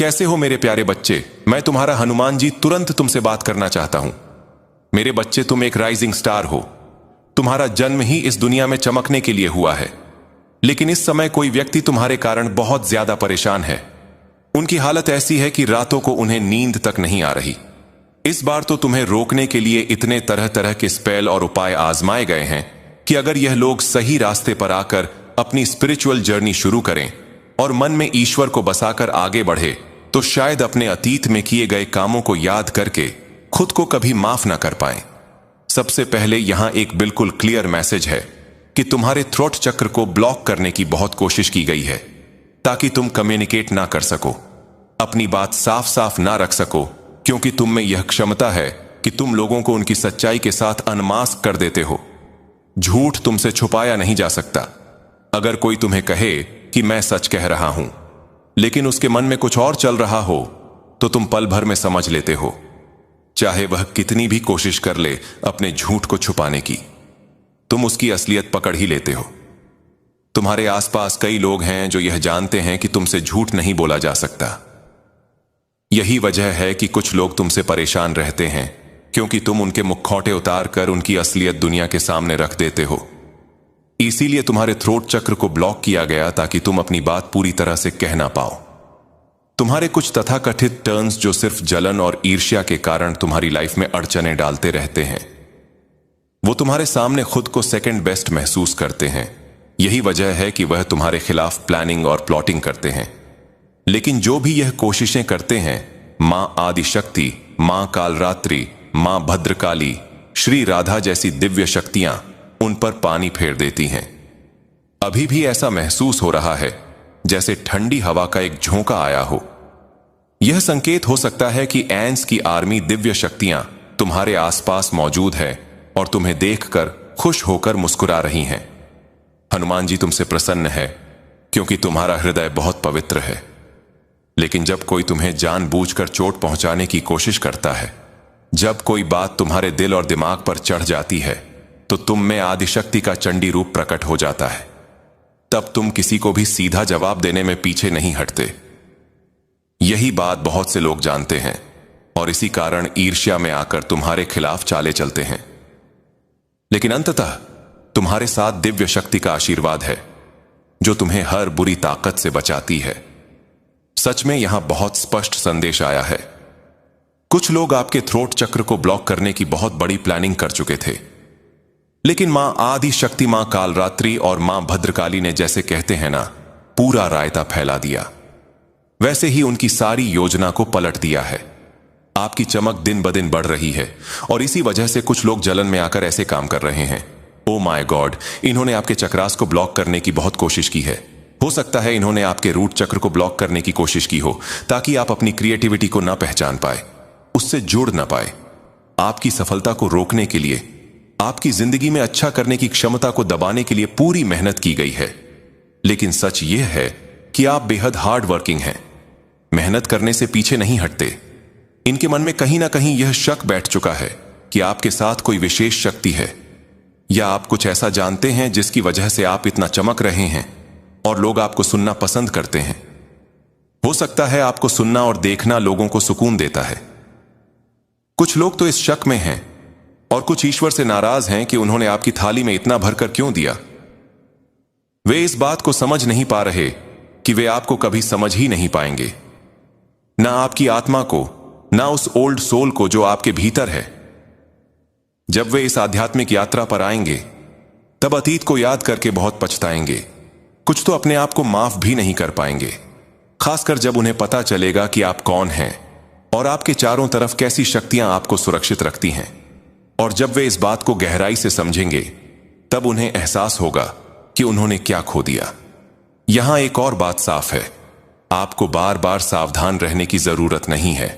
कैसे हो मेरे प्यारे बच्चे? मैं तुम्हारा हनुमान जी तुरंत तुमसे बात करना चाहता हूं। मेरे बच्चे, तुम एक राइजिंग स्टार हो। तुम्हारा जन्म ही इस दुनिया में चमकने के लिए हुआ है। लेकिन इस समय कोई व्यक्ति तुम्हारे कारण बहुत ज्यादा परेशान है। उनकी हालत ऐसी है कि रातों को उन्हें नींद तक नहीं आ रही। इस बार तो तुम्हें रोकने के लिए इतने तरह तरह के स्पेल और उपाय आजमाए गए हैं कि अगर यह लोग सही रास्ते पर आकर अपनी स्पिरिचुअल जर्नी शुरू करें और मन में ईश्वर को बसाकर आगे बढ़े तो शायद अपने अतीत में किए गए कामों को याद करके खुद को कभी माफ ना कर पाएं। सबसे पहले यहां एक बिल्कुल क्लियर मैसेज है कि तुम्हारे थ्रोट चक्र को ब्लॉक करने की बहुत कोशिश की गई है ताकि तुम कम्युनिकेट ना कर सको, अपनी बात साफ साफ ना रख सको, क्योंकि तुम में यह क्षमता है कि तुम लोगों को उनकी सच्चाई के साथ अनमास्क कर देते हो। झूठ तुमसे छुपाया नहीं जा सकता। अगर कोई तुम्हें कहे कि मैं सच कह रहा हूं लेकिन उसके मन में कुछ और चल रहा हो तो तुम पल भर में समझ लेते हो, चाहे वह कितनी भी कोशिश कर ले अपने झूठ को छुपाने की। तुम उसकी असलियत पकड़ ही लेते हो। तुम्हारे आसपास कई लोग हैं जो यह जानते हैं कि तुमसे झूठ नहीं बोला जा सकता। यही वजह है कि कुछ लोग तुमसे परेशान रहते हैं, क्योंकि तुम उनके मुखौटे उतार कर उनकी असलियत दुनिया के सामने रख देते हो। इसीलिए तुम्हारे थ्रोट चक्र को ब्लॉक किया गया ताकि तुम अपनी बात पूरी तरह से कह ना पाओ। तुम्हारे कुछ तथाकथित टर्न्स जो सिर्फ जलन और ईर्ष्या के कारण तुम्हारी लाइफ में अड़चने डालते रहते हैं, वो तुम्हारे सामने खुद को सेकंड बेस्ट महसूस करते हैं। यही वजह है कि वह तुम्हारे खिलाफ प्लानिंग और प्लॉटिंग करते हैं। लेकिन जो भी यह कोशिशें करते हैं, मां आदिशक्ति, मां कालरात्रि, मां भद्रकाली, श्री राधा जैसी दिव्य शक्तियां उन पर पानी फेर देती हैं। अभी भी ऐसा महसूस हो रहा है जैसे ठंडी हवा का एक झोंका आया हो। यह संकेत हो सकता है कि एंस की आर्मी दिव्य शक्तियां तुम्हारे आसपास मौजूद है और तुम्हें देखकर खुश होकर मुस्कुरा रही हैं। हनुमान जी तुमसे प्रसन्न है क्योंकि तुम्हारा हृदय बहुत पवित्र है। लेकिन जब कोई तुम्हें जानबूझकर चोट पहुंचाने की कोशिश करता है, जब कोई बात तुम्हारे दिल और दिमाग पर चढ़ जाती है, तो तुम में आदिशक्ति का चंडी रूप प्रकट हो जाता है। तब तुम किसी को भी सीधा जवाब देने में पीछे नहीं हटते। यही बात बहुत से लोग जानते हैं और इसी कारण ईर्ष्या में आकर तुम्हारे खिलाफ चाले चलते हैं। लेकिन अंततः तुम्हारे साथ दिव्य शक्ति का आशीर्वाद है जो तुम्हें हर बुरी ताकत से बचाती है। सच में यहां बहुत स्पष्ट संदेश आया है। कुछ लोग आपके थ्रोट चक्र को ब्लॉक करने की बहुत बड़ी प्लानिंग कर चुके थे, लेकिन मां आदि शक्ति, मां कालरात्रि और मां भद्रकाली ने, जैसे कहते हैं ना, पूरा रायता फैला दिया। वैसे ही उनकी सारी योजना को पलट दिया है। आपकी चमक दिन ब दिन बढ़ रही है और इसी वजह से कुछ लोग जलन में आकर ऐसे काम कर रहे हैं। ओ माय गॉड, इन्होंने आपके चक्रास को ब्लॉक करने की बहुत कोशिश की है। हो सकता है इन्होंने आपके रूट चक्र को ब्लॉक करने की कोशिश की हो ताकि आप अपनी क्रिएटिविटी को ना पहचान पाए, उससे जुड़ ना पाए। आपकी सफलता को रोकने के लिए, आपकी जिंदगी में अच्छा करने की क्षमता को दबाने के लिए पूरी मेहनत की गई है। लेकिन सच यह है कि आप बेहद हार्ड वर्किंग हैं, मेहनत करने से पीछे नहीं हटते। इनके मन में कहीं ना कहीं यह शक बैठ चुका है कि आपके साथ कोई विशेष शक्ति है, या आप कुछ ऐसा जानते हैं जिसकी वजह से आप इतना चमक रहे हैं और लोग आपको सुनना पसंद करते हैं। हो सकता है आपको सुनना और देखना लोगों को सुकून देता है। कुछ लोग तो इस शक में हैं और कुछ ईश्वर से नाराज हैं कि उन्होंने आपकी थाली में इतना भरकर क्यों दिया। वे इस बात को समझ नहीं पा रहे कि वे आपको कभी समझ ही नहीं पाएंगे, ना आपकी आत्मा को, ना उस ओल्ड सोल को जो आपके भीतर है। जब वे इस आध्यात्मिक यात्रा पर आएंगे तब अतीत को याद करके बहुत पछताएंगे। कुछ तो अपने आप को माफ भी नहीं कर पाएंगे, खासकर जब उन्हें पता चलेगा कि आप कौन हैं और आपके चारों तरफ कैसी शक्तियां आपको सुरक्षित रखती हैं। और जब वे इस बात को गहराई से समझेंगे तब उन्हें एहसास होगा कि उन्होंने क्या खो दिया। यहां एक और बात साफ है, आपको बार बार सावधान रहने की जरूरत नहीं है,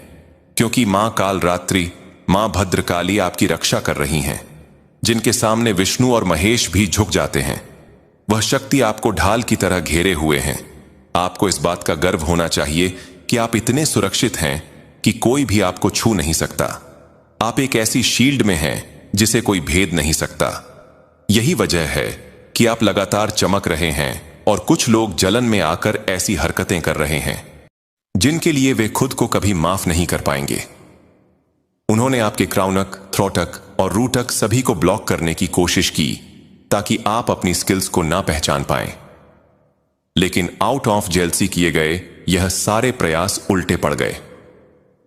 क्योंकि मां कालरात्रि, मां भद्रकाली आपकी रक्षा कर रही हैं, जिनके सामने विष्णु और महेश भी झुक जाते हैं। वह शक्ति आपको ढाल की तरह घेरे हुए हैं। आपको इस बात का गर्व होना चाहिए कि आप इतने सुरक्षित हैं कि कोई भी आपको छू नहीं सकता। आप एक ऐसी शील्ड में हैं जिसे कोई भेद नहीं सकता। यही वजह है कि आप लगातार चमक रहे हैं और कुछ लोग जलन में आकर ऐसी हरकतें कर रहे हैं। जिनके लिए वे खुद को कभी माफ नहीं कर पाएंगे। उन्होंने आपके क्राउनक, थ्रोटक और रूटक सभी को ब्लॉक करने की कोशिश की ताकि आप अपनी स्किल्स को ना पहचान पाएं। लेकिन आउट ऑफ जेलसी किए गए यह सारे प्रयास उल्टे पड़ गए।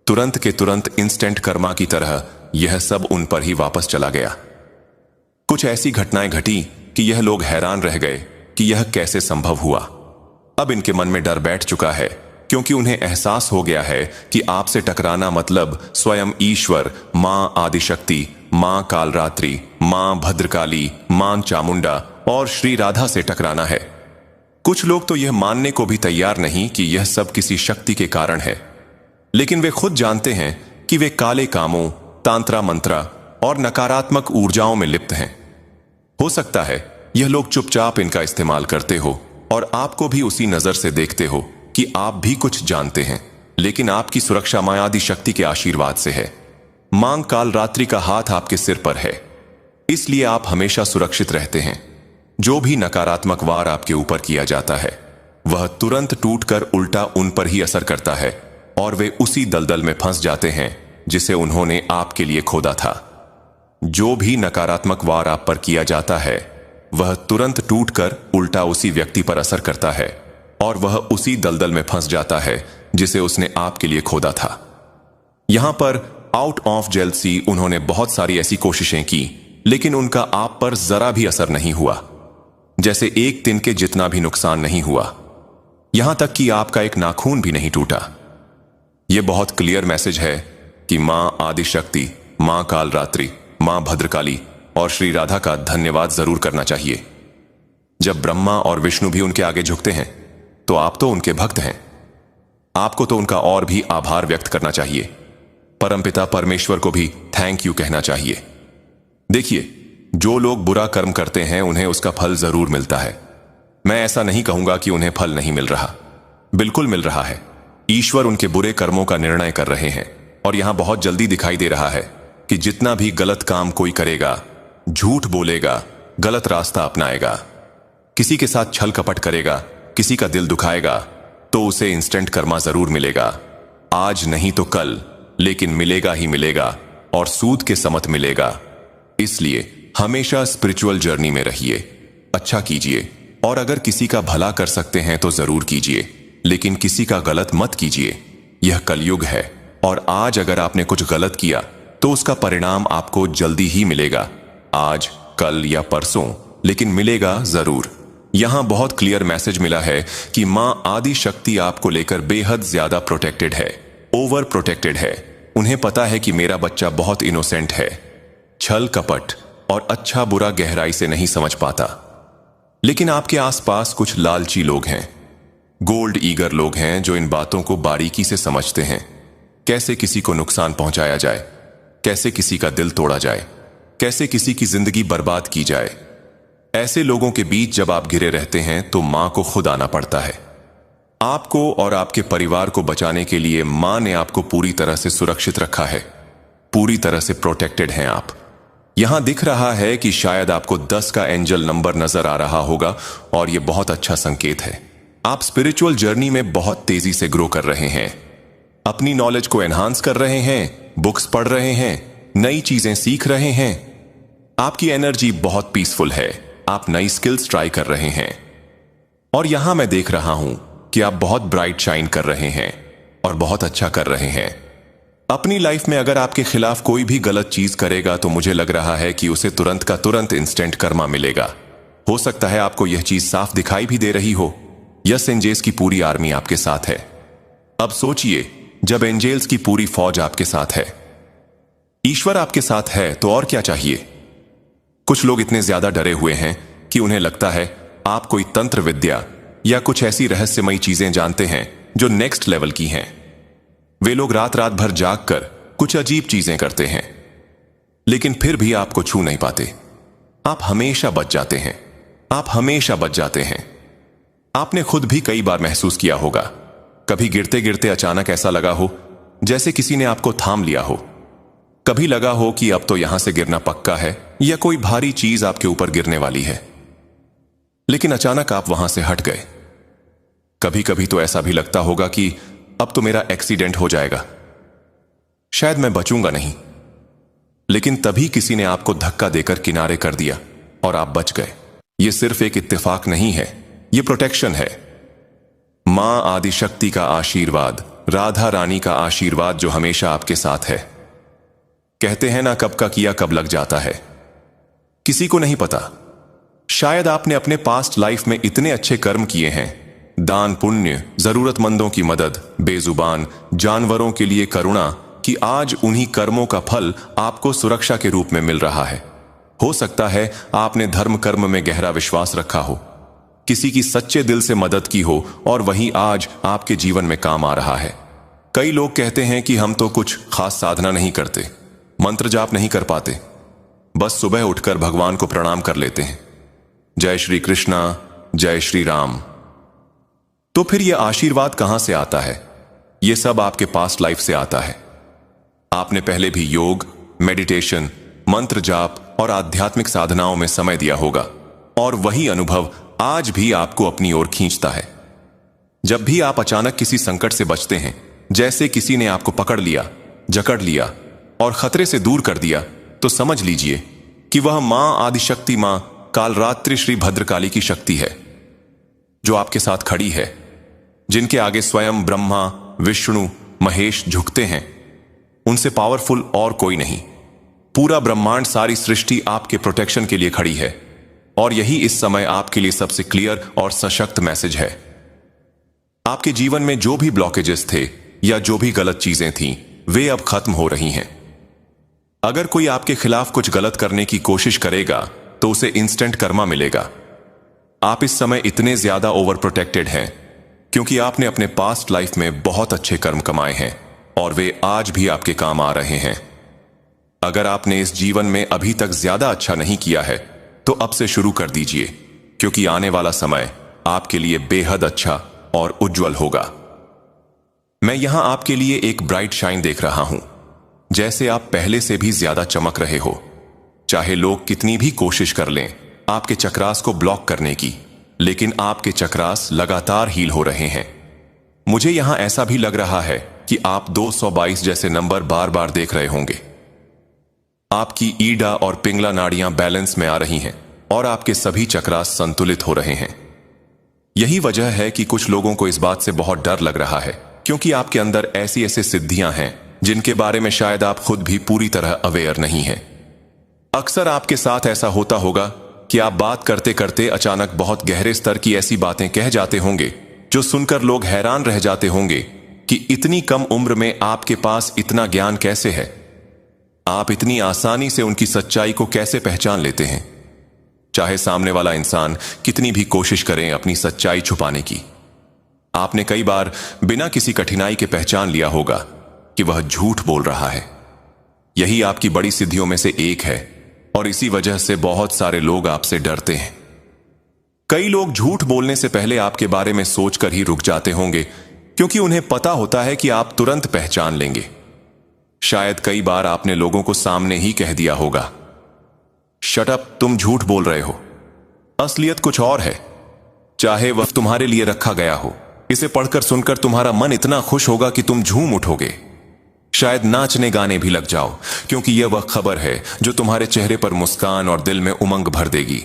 तुरंत के तुरंत इंस्टेंट कर्मा की तरह यह सब उन पर ही वापस चला गया। कुछ ऐसी घटनाएं घटी कि यह लोग हैरान रह गए कि यह कैसे संभव हुआ। अब इनके मन में डर बैठ चुका है, क्योंकि उन्हें एहसास हो गया है कि आपसे टकराना मतलब स्वयं ईश्वर, मां आदिशक्ति, मां कालरात्रि, मां भद्रकाली, मां चामुंडा और श्री राधा से टकराना है। कुछ लोग तो यह मानने को भी तैयार नहीं कि यह सब किसी शक्ति के कारण है, लेकिन वे खुद जानते हैं कि वे काले कामों, तांत्रा मंत्रा और नकारात्मक ऊर्जाओं में लिप्त हैं। हो सकता है यह लोग चुपचाप इनका इस्तेमाल करते हो और आपको भी उसी नजर से देखते हो कि आप भी कुछ जानते हैं, लेकिन आपकी सुरक्षा मां आदि शक्ति के आशीर्वाद से है। मां कालरात्रि का हाथ आपके सिर पर है, इसलिए आप हमेशा सुरक्षित रहते हैं। जो भी नकारात्मक वार आपके ऊपर किया जाता है वह तुरंत टूटकर उल्टा उन पर ही असर करता है और वे उसी दलदल में फंस जाते हैं जिसे उन्होंने आपके लिए खोदा था। जो भी नकारात्मक वार आप पर किया जाता है वह तुरंत टूटकर उल्टा उसी व्यक्ति पर असर करता है और वह उसी दलदल में फंस जाता है जिसे उसने आपके लिए खोदा था। यहां पर आउट ऑफ जेलसी उन्होंने बहुत सारी ऐसी कोशिशें की, लेकिन उनका आप पर जरा भी असर नहीं हुआ, जैसे एक दिन के जितना भी नुकसान नहीं हुआ। यहां तक कि आपका एक नाखून भी नहीं टूटा। यह बहुत क्लियर मैसेज है कि मां आदिशक्ति, मां कालरात्रि, मां भद्रकाली और श्री राधा का धन्यवाद जरूर करना चाहिए। जब ब्रह्मा और विष्णु भी उनके आगे झुकते हैं तो आप तो उनके भक्त हैं। आपको तो उनका और भी आभार व्यक्त करना चाहिए। परमपिता परमेश्वर को भी थैंक यू कहना चाहिए। देखिए, जो लोग बुरा कर्म करते हैं उन्हें उसका फल जरूर मिलता है। मैं ऐसा नहीं कहूंगा कि उन्हें फल नहीं मिल रहा, बिल्कुल मिल रहा है। ईश्वर उनके बुरे कर्मों का निर्णय कर रहे हैं और यहां बहुत जल्दी दिखाई दे रहा है कि जितना भी गलत काम कोई करेगा, झूठ बोलेगा, गलत रास्ता अपनाएगा, किसी के साथ छल कपट करेगा, किसी का दिल दुखाएगा, तो उसे इंस्टेंट कर्मा जरूर मिलेगा। आज नहीं तो कल, लेकिन मिलेगा ही मिलेगा और सूद के समत मिलेगा। इसलिए हमेशा स्पिरिचुअल जर्नी में रहिए, अच्छा कीजिए और अगर किसी का भला कर सकते हैं तो जरूर कीजिए, लेकिन किसी का गलत मत कीजिए। यह कलयुग है और आज अगर आपने कुछ गलत किया तो उसका परिणाम आपको जल्दी ही मिलेगा, आज, कल या परसों, लेकिन मिलेगा जरूर। यहां बहुत क्लियर मैसेज मिला है कि मां आदि शक्ति आपको लेकर बेहद ज्यादा प्रोटेक्टेड है, ओवर प्रोटेक्टेड है। उन्हें पता है कि मेरा बच्चा बहुत इनोसेंट है, छल कपट और अच्छा बुरा गहराई से नहीं समझ पाता। लेकिन आपके आसपास कुछ लालची लोग हैं, गोल्ड ईगर लोग हैं जो इन बातों को बारीकी से समझते हैं। कैसे किसी को नुकसान पहुंचाया जाए, कैसे किसी का दिल तोड़ा जाए, कैसे किसी की जिंदगी बर्बाद की जाए। ऐसे लोगों के बीच जब आप घिरे रहते हैं तो मां को खुद आना पड़ता है। आपको और आपके परिवार को बचाने के लिए मां ने आपको पूरी तरह से सुरक्षित रखा है, पूरी तरह से प्रोटेक्टेड हैं आप। यहां दिख रहा है कि शायद आपको 10 का एंजल नंबर नजर आ रहा होगा और यह बहुत अच्छा संकेत है। आप स्पिरिचुअल जर्नी में बहुत तेजी से ग्रो कर रहे हैं, अपनी नॉलेज को एनहांस कर रहे हैं, बुक्स पढ़ रहे हैं, नई चीजें सीख रहे हैं। आपकी एनर्जी बहुत पीसफुल है, आप नई स्किल्स ट्राई कर रहे हैं और यहां मैं देख रहा हूं कि आप बहुत ब्राइट शाइन कर रहे हैं और बहुत अच्छा कर रहे हैं। अपनी लाइफ में अगर आपके खिलाफ कोई भी गलत चीज करेगा तो मुझे लग रहा है कि उसे तुरंत का तुरंत इंस्टेंट कर्मा मिलेगा। हो सकता है आपको यह चीज साफ दिखाई भी दे रही हो। यस, एंजेल्स की पूरी आर्मी आपके साथ है। अब सोचिए, जब एंजेल्स की पूरी फौज आपके साथ है, ईश्वर आपके साथ है, तो और क्या चाहिए। कुछ लोग इतने ज्यादा डरे हुए हैं कि उन्हें लगता है आप कोई तंत्र विद्या या कुछ ऐसी रहस्यमयी चीजें जानते हैं जो नेक्स्ट लेवल की हैं। वे लोग रात रात भर जाग कर कुछ अजीब चीजें करते हैं, लेकिन फिर भी आपको छू नहीं पाते। आप हमेशा बच जाते हैं, आप हमेशा बच जाते हैं। आपने खुद भी कई बार महसूस किया होगा, कभी गिरते गिरते अचानक ऐसा लगा हो जैसे किसी ने आपको थाम लिया हो। कभी लगा हो कि अब तो यहां से गिरना पक्का है या कोई भारी चीज आपके ऊपर गिरने वाली है, लेकिन अचानक आप वहां से हट गए। कभी कभी तो ऐसा भी लगता होगा कि अब तो मेरा एक्सीडेंट हो जाएगा, शायद मैं बचूंगा नहीं। लेकिन तभी किसी ने आपको धक्का देकर किनारे कर दिया और आप बच गए। यह सिर्फ एक इत्तेफाक नहीं है, यह प्रोटेक्शन है। मां आदिशक्ति का आशीर्वाद, राधा रानी का आशीर्वाद जो हमेशा आपके साथ है। कहते हैं ना, कब का किया कब लग जाता है, किसी को नहीं पता। शायद आपने अपने पास्ट लाइफ में इतने अच्छे कर्म किए हैं, दान पुण्य, जरूरतमंदों की मदद, बेजुबान जानवरों के लिए करुणा, कि आज उन्हीं कर्मों का फल आपको सुरक्षा के रूप में मिल रहा है। हो सकता है आपने धर्म कर्म में गहरा विश्वास रखा हो, किसी की सच्चे दिल से मदद की हो और वही आज आपके जीवन में काम आ रहा है। कई लोग कहते हैं कि हम तो कुछ खास साधना नहीं करते, मंत्र जाप नहीं कर पाते, बस सुबह उठकर भगवान को प्रणाम कर लेते हैं, जय श्री कृष्णा, जय श्री राम। तो फिर यह आशीर्वाद कहां से आता है? यह सब आपके पास्ट लाइफ से आता है। आपने पहले भी योग, मेडिटेशन, मंत्र जाप और आध्यात्मिक साधनाओं में समय दिया होगा और वही अनुभव आज भी आपको अपनी ओर खींचता है। जब भी आप अचानक किसी संकट से बचते हैं, जैसे किसी ने आपको पकड़ लिया, जकड़ लिया और खतरे से दूर कर दिया, तो समझ लीजिए कि वह मां आदिशक्ति, मां कालरात्रि श्री भद्रकाली की शक्ति है, जो आपके साथ खड़ी है, जिनके आगे स्वयं ब्रह्मा, विष्णु, महेश झुकते हैं। उनसे पावरफुल और कोई नहीं। पूरा ब्रह्मांड, सारी सृष्टि आपके प्रोटेक्शन के लिए खड़ी है और यही इस समय आपके लिए सबसे क्लियर और सशक्त मैसेज है। आपके जीवन में जो भी ब्लॉकेजेस थे या जो भी गलत चीजें थीं, वे अब खत्म हो रही हैं। अगर कोई आपके खिलाफ कुछ गलत करने की कोशिश करेगा तो उसे इंस्टेंट कर्मा मिलेगा। आप इस समय इतने ज्यादा ओवर प्रोटेक्टेड हैं क्योंकि आपने अपने पास्ट लाइफ में बहुत अच्छे कर्म कमाए हैं और वे आज भी आपके काम आ रहे हैं। अगर आपने इस जीवन में अभी तक ज्यादा अच्छा नहीं किया है तो अब से शुरू कर दीजिए, क्योंकि आने वाला समय आपके लिए बेहद अच्छा और उज्जवल होगा। मैं यहां आपके लिए एक ब्राइट शाइन देख रहा हूं, जैसे आप पहले से भी ज्यादा चमक रहे हो। चाहे लोग कितनी भी कोशिश कर लें आपके चक्रास को ब्लॉक करने की, लेकिन आपके चक्रास लगातार हील हो रहे हैं। मुझे यहां ऐसा भी लग रहा है कि आप 222 जैसे नंबर बार बार देख रहे होंगे। आपकी ईडा और पिंगला नाड़ियां बैलेंस में आ रही हैं और आपके सभी चक्रास संतुलित हो रहे हैं। यही वजह है कि कुछ लोगों को इस बात से बहुत डर लग रहा है, क्योंकि आपके अंदर ऐसी ऐसी सिद्धियां हैं जिनके बारे में शायद आप खुद भी पूरी तरह अवेयर नहीं हैं। अक्सर आपके साथ ऐसा होता होगा कि आप बात करते करते अचानक बहुत गहरे स्तर की ऐसी बातें कह जाते होंगे जो सुनकर लोग हैरान रह जाते होंगे कि इतनी कम उम्र में आपके पास इतना ज्ञान कैसे है। आप इतनी आसानी से उनकी सच्चाई को कैसे पहचान लेते हैं, चाहे सामने वाला इंसान कितनी भी कोशिश करें अपनी सच्चाई छुपाने की। आपने कई बार बिना किसी कठिनाई के पहचान लिया होगा कि वह झूठ बोल रहा है। यही आपकी बड़ी सिद्धियों में से एक है और इसी वजह से बहुत सारे लोग आपसे डरते हैं। कई लोग झूठ बोलने से पहले आपके बारे में सोचकर ही रुक जाते होंगे, क्योंकि उन्हें पता होता है कि आप तुरंत पहचान लेंगे। शायद कई बार आपने लोगों को सामने ही कह दिया होगा, शट अप, तुम झूठ बोल रहे हो, असलियत कुछ और है। चाहे वह तुम्हारे लिए रखा गया हो, इसे पढ़कर सुनकर तुम्हारा मन इतना खुश होगा कि तुम झूम उठोगे, शायद नाचने गाने भी लग जाओ, क्योंकि यह वह खबर है जो तुम्हारे चेहरे पर मुस्कान और दिल में उमंग भर देगी।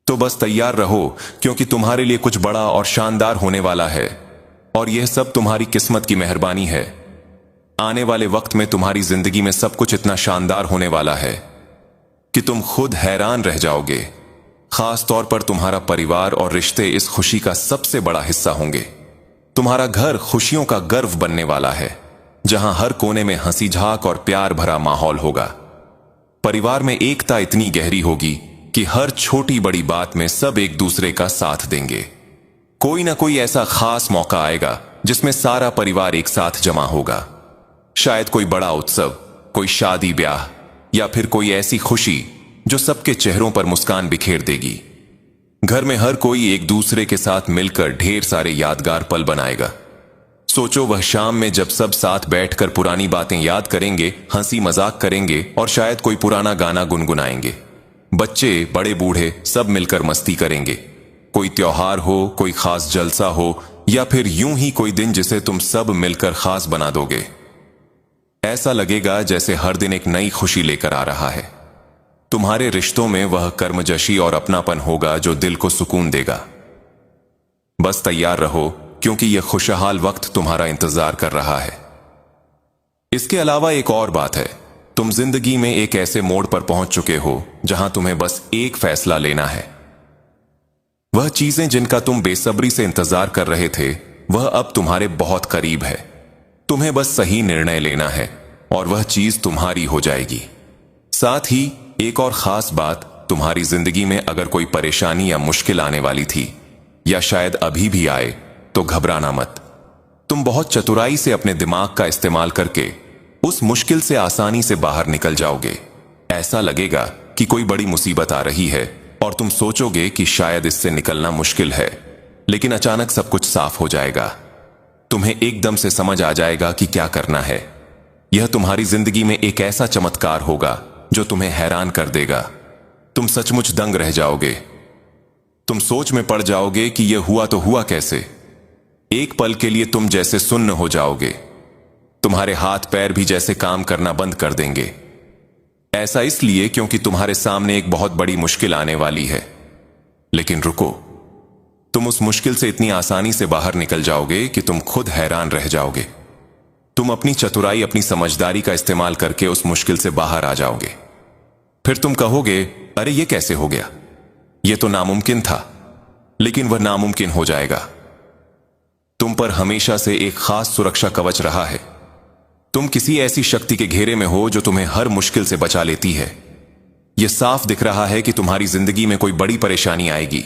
तो बस तैयार रहो, क्योंकि तुम्हारे लिए कुछ बड़ा और शानदार होने वाला है और यह सब तुम्हारी किस्मत की मेहरबानी है। आने वाले वक्त में तुम्हारी जिंदगी में सब कुछ इतना शानदार होने वाला है कि तुम खुद हैरान रह जाओगे। खास तौर पर तुम्हारा परिवार और रिश्ते इस खुशी का सबसे बड़ा हिस्सा होंगे। तुम्हारा घर खुशियों का गर्व बनने वाला है, जहां हर कोने में हंसी झाक और प्यार भरा माहौल होगा। परिवार में एकता इतनी गहरी होगी कि हर छोटी बड़ी बात में सब एक दूसरे का साथ देंगे। कोई ना कोई ऐसा खास मौका आएगा जिसमें सारा परिवार एक साथ जमा होगा। शायद कोई बड़ा उत्सव, कोई शादी ब्याह या फिर कोई ऐसी खुशी जो सबके चेहरों पर मुस्कान बिखेर देगी। घर में हर कोई एक दूसरे के साथ मिलकर ढेर सारे यादगार पल बनाएगा। सोचो वह शाम में जब सब साथ बैठकर पुरानी बातें याद करेंगे, हंसी मजाक करेंगे और शायद कोई पुराना गाना गुनगुनाएंगे। बच्चे बड़े बूढ़े सब मिलकर मस्ती करेंगे। कोई त्योहार हो, कोई खास जलसा हो या फिर यूं ही कोई दिन जिसे तुम सब मिलकर खास बना दोगे। ऐसा लगेगा जैसे हर दिन एक नई खुशी लेकर आ रहा है। तुम्हारे रिश्तों में वह कर्मजशी और अपनापन होगा जो दिल को सुकून देगा। बस तैयार रहो, क्योंकि यह खुशहाल वक्त तुम्हारा इंतजार कर रहा है। इसके अलावा एक और बात है, तुम जिंदगी में एक ऐसे मोड़ पर पहुंच चुके हो जहां तुम्हें बस एक फैसला लेना है। वह चीजें जिनका तुम बेसब्री से इंतजार कर रहे थे, वह अब तुम्हारे बहुत करीब है। तुम्हें बस सही निर्णय लेना है और वह चीज तुम्हारी हो जाएगी। साथ ही एक और खास बात, तुम्हारी जिंदगी में अगर कोई परेशानी या मुश्किल आने वाली थी या शायद अभी भी आए, तो घबराना मत। तुम बहुत चतुराई से अपने दिमाग का इस्तेमाल करके उस मुश्किल से आसानी से बाहर निकल जाओगे। ऐसा लगेगा कि कोई बड़ी मुसीबत आ रही है और तुम सोचोगे कि शायद इससे निकलना मुश्किल है, लेकिन अचानक सब कुछ साफ हो जाएगा। तुम्हें एकदम से समझ आ जाएगा कि क्या करना है। यह तुम्हारी जिंदगी में एक ऐसा चमत्कार होगा जो तुम्हें हैरान कर देगा। तुम सचमुच दंग रह जाओगे। तुम सोच में पड़ जाओगे कि यह हुआ तो हुआ कैसे। एक पल के लिए तुम जैसे सुन्न हो जाओगे। तुम्हारे हाथ पैर भी जैसे काम करना बंद कर देंगे। ऐसा इसलिए क्योंकि तुम्हारे सामने एक बहुत बड़ी मुश्किल आने वाली है। लेकिन रुको, तुम उस मुश्किल से इतनी आसानी से बाहर निकल जाओगे कि तुम खुद हैरान रह जाओगे। तुम अपनी चतुराई, अपनी समझदारी का इस्तेमाल करके उस मुश्किल से बाहर आ जाओगे। फिर तुम कहोगे, अरे ये कैसे हो गया, ये तो नामुमकिन था। लेकिन वह नामुमकिन हो जाएगा। तुम पर हमेशा से एक खास सुरक्षा कवच रहा है। तुम किसी ऐसी शक्ति के घेरे में हो जो तुम्हें हर मुश्किल से बचा लेती है। यह साफ दिख रहा है कि तुम्हारी जिंदगी में कोई बड़ी परेशानी आएगी,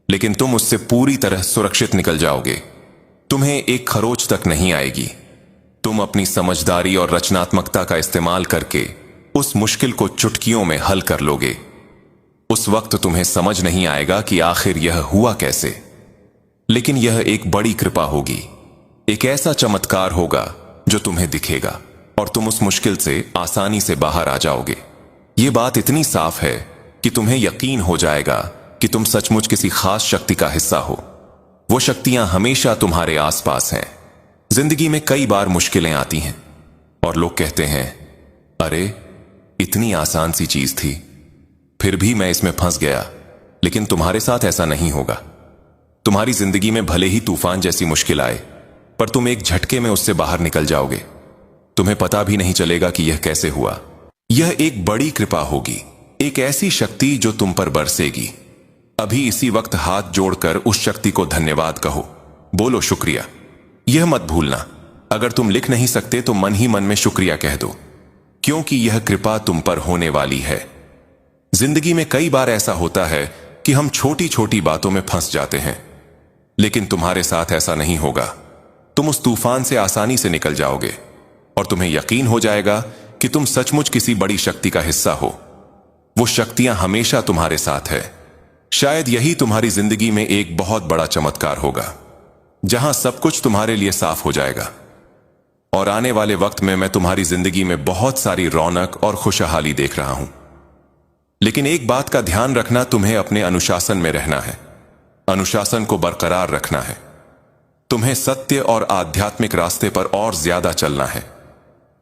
लेकिन तुम उससे पूरी तरह सुरक्षित निकल जाओगे। तुम्हें एक खरोच तक नहीं आएगी। तुम अपनी समझदारी और रचनात्मकता का इस्तेमाल करके उस मुश्किल को चुटकियों में हल कर लोगे। उस वक्त तुम्हें समझ नहीं आएगा कि आखिर यह हुआ कैसे, लेकिन यह एक बड़ी कृपा होगी। एक ऐसा चमत्कार होगा जो तुम्हें दिखेगा और तुम उस मुश्किल से आसानी से बाहर आ जाओगे। यह बात इतनी साफ है कि तुम्हें यकीन हो जाएगा कि तुम सचमुच किसी खास शक्ति का हिस्सा हो। वो शक्तियां हमेशा तुम्हारे आसपास हैं। जिंदगी में कई बार मुश्किलें आती हैं और लोग कहते हैं, अरे इतनी आसान सी चीज थी, फिर भी मैं इसमें फंस गया। लेकिन तुम्हारे साथ ऐसा नहीं होगा। तुम्हारी जिंदगी में भले ही तूफान जैसी मुश्किल आए, पर तुम एक झटके में उससे बाहर निकल जाओगे। तुम्हें पता भी नहीं चलेगा कि यह कैसे हुआ। यह एक बड़ी कृपा होगी, एक ऐसी शक्ति जो तुम पर बरसेगी। अभी इसी वक्त हाथ जोड़कर उस शक्ति को धन्यवाद कहो, बोलो शुक्रिया। यह मत भूलना, अगर तुम लिख नहीं सकते तो मन ही मन में शुक्रिया कह दो, क्योंकि यह कृपा तुम पर होने वाली है। जिंदगी में कई बार ऐसा होता है कि हम छोटी छोटी बातों में फंस जाते हैं, लेकिन तुम्हारे साथ ऐसा नहीं होगा। तुम उस तूफान से आसानी से निकल जाओगे और तुम्हें यकीन हो जाएगा कि तुम सचमुच किसी बड़ी शक्ति का हिस्सा हो। वो शक्तियां हमेशा तुम्हारे साथ है। शायद यही तुम्हारी जिंदगी में एक बहुत बड़ा चमत्कार होगा, जहां सब कुछ तुम्हारे लिए साफ हो जाएगा। और आने वाले वक्त में मैं तुम्हारी जिंदगी में बहुत सारी रौनक और खुशहाली देख रहा हूं। लेकिन एक बात का ध्यान रखना, तुम्हें अपने अनुशासन में रहना है। अनुशासन को बरकरार रखना है। तुम्हें सत्य और आध्यात्मिक रास्ते पर और ज्यादा चलना है।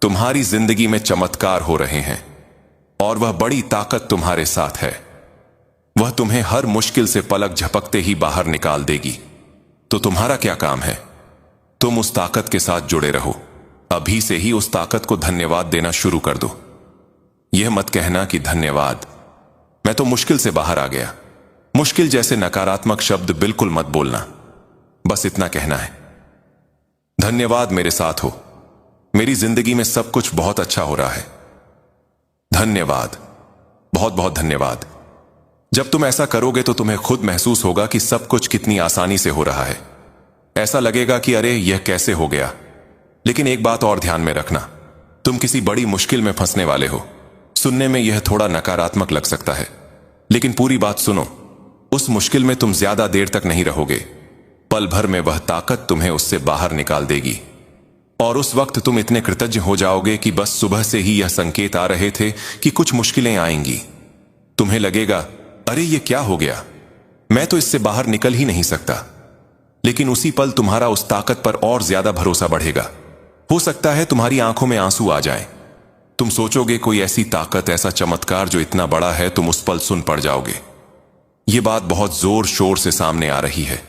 तुम्हारी जिंदगी में चमत्कार हो रहे हैं और वह बड़ी ताकत तुम्हारे साथ है। वह तुम्हें हर मुश्किल से पलक झपकते ही बाहर निकाल देगी। तो तुम्हारा क्या काम है? तुम उस ताकत के साथ जुड़े रहो। अभी से ही उस ताकत को धन्यवाद देना शुरू कर दो। यह मत कहना कि धन्यवाद, मैं तो मुश्किल से बाहर आ गया। मुश्किल जैसे नकारात्मक शब्द बिल्कुल मत बोलना। बस इतना कहना है, धन्यवाद मेरे साथ हो, मेरी जिंदगी में सब कुछ बहुत अच्छा हो रहा है। धन्यवाद, बहुत बहुत धन्यवाद। जब तुम ऐसा करोगे तो तुम्हें खुद महसूस होगा कि सब कुछ कितनी आसानी से हो रहा है। ऐसा लगेगा कि अरे यह कैसे हो गया। लेकिन एक बात और ध्यान में रखना, तुम किसी बड़ी मुश्किल में फंसने वाले हो। सुनने में यह थोड़ा नकारात्मक लग सकता है, लेकिन पूरी बात सुनो। उस मुश्किल में तुम ज्यादा देर तक नहीं रहोगे। पल भर में वह ताकत तुम्हें उससे बाहर निकाल देगी और उस वक्त तुम इतने कृतज्ञ हो जाओगे कि बस सुबह से ही यह संकेत आ रहे थे कि कुछ मुश्किलें आएंगी। तुम्हें लगेगा, अरे ये क्या हो गया, मैं तो इससे बाहर निकल ही नहीं सकता। लेकिन उसी पल तुम्हारा उस ताकत पर और ज्यादा भरोसा बढ़ेगा। हो सकता है तुम्हारी आंखों में आंसू आ जाएं। तुम सोचोगे कोई ऐसी ताकत, ऐसा चमत्कार जो इतना बड़ा है, तुम उस पल सुन पड़ जाओगे। ये बात बहुत जोर शोर से सामने आ रही है।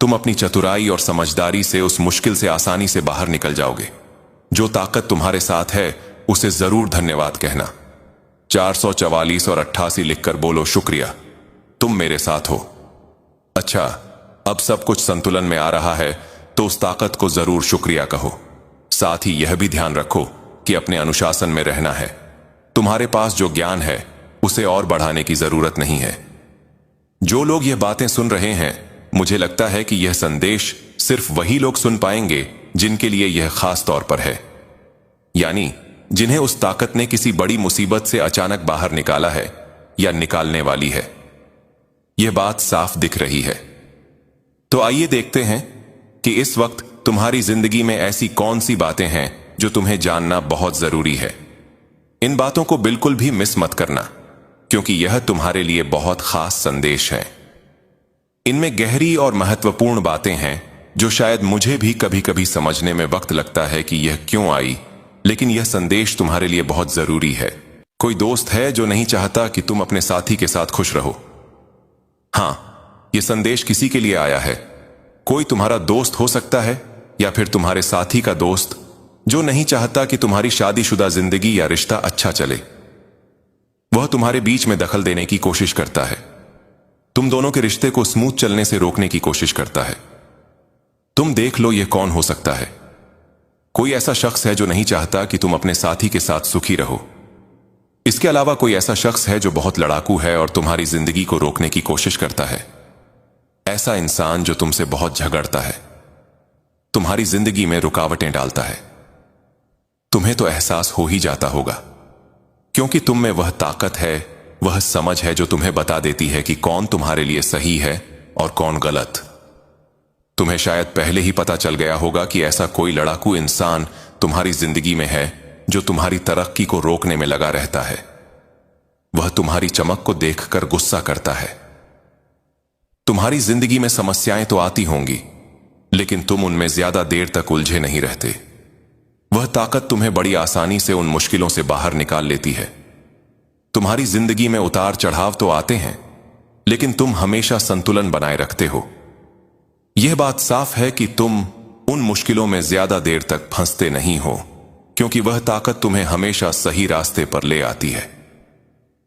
तुम अपनी चतुराई और समझदारी से उस मुश्किल से आसानी से बाहर निकल जाओगे। जो ताकत तुम्हारे साथ है उसे जरूर धन्यवाद कहना। 444 और 88 लिखकर बोलो, शुक्रिया, तुम मेरे साथ हो। अच्छा, अब सब कुछ संतुलन में आ रहा है तो उस ताकत को जरूर शुक्रिया कहो। साथ ही यह भी ध्यान रखो कि अपने अनुशासन में रहना है। तुम्हारे पास जो ज्ञान है उसे और बढ़ाने की जरूरत नहीं है। जो लोग यह बातें सुन रहे हैं, मुझे लगता है कि यह संदेश सिर्फ वही लोग सुन पाएंगे जिनके लिए यह खास तौर पर है, यानी जिन्हें उस ताकत ने किसी बड़ी मुसीबत से अचानक बाहर निकाला है या निकालने वाली है। यह बात साफ दिख रही है। तो आइए देखते हैं कि इस वक्त तुम्हारी जिंदगी में ऐसी कौन सी बातें हैं जो तुम्हें जानना बहुत जरूरी है। इन बातों को बिल्कुल भी मिस मत करना, क्योंकि यह तुम्हारे लिए बहुत खास संदेश है। इनमें गहरी और महत्वपूर्ण बातें हैं जो शायद मुझे भी कभी कभी समझने में वक्त लगता है कि यह क्यों आई, लेकिन यह संदेश तुम्हारे लिए बहुत जरूरी है। कोई दोस्त है जो नहीं चाहता कि तुम अपने साथी के साथ खुश रहो। हां, यह संदेश किसी के लिए आया है। कोई तुम्हारा दोस्त हो सकता है या फिर तुम्हारे साथी का दोस्त जो नहीं चाहता कि तुम्हारी शादीशुदा जिंदगी या रिश्ता अच्छा चले। वह तुम्हारे बीच में दखल देने की कोशिश करता है, तुम दोनों के रिश्ते को स्मूथ चलने से रोकने की कोशिश करता है। तुम देख लो यह कौन हो सकता है। कोई ऐसा शख्स है जो नहीं चाहता कि तुम अपने साथी के साथ सुखी रहो। इसके अलावा कोई ऐसा शख्स है जो बहुत लड़ाकू है और तुम्हारी जिंदगी को रोकने की कोशिश करता है। ऐसा इंसान जो तुमसे बहुत झगड़ता है, तुम्हारी जिंदगी में रुकावटें डालता है। तुम्हें तो एहसास हो ही जाता होगा, क्योंकि तुम में वह ताकत है, वह समझ है जो तुम्हें बता देती है कि कौन तुम्हारे लिए सही है और कौन गलत। तुम्हें शायद पहले ही पता चल गया होगा कि ऐसा कोई लड़ाकू इंसान तुम्हारी जिंदगी में है जो तुम्हारी तरक्की को रोकने में लगा रहता है। वह तुम्हारी चमक को देखकर गुस्सा करता है। तुम्हारी जिंदगी में समस्याएं तो आती होंगी, लेकिन तुम उनमें ज्यादा देर तक उलझे नहीं रहते। वह ताकत तुम्हें बड़ी आसानी से उन मुश्किलों से बाहर निकाल लेती है। तुम्हारी जिंदगी में उतार चढ़ाव तो आते हैं, लेकिन तुम हमेशा संतुलन बनाए रखते हो। यह बात साफ है कि तुम उन मुश्किलों में ज्यादा देर तक फंसते नहीं हो, क्योंकि वह ताकत तुम्हें हमेशा सही रास्ते पर ले आती है।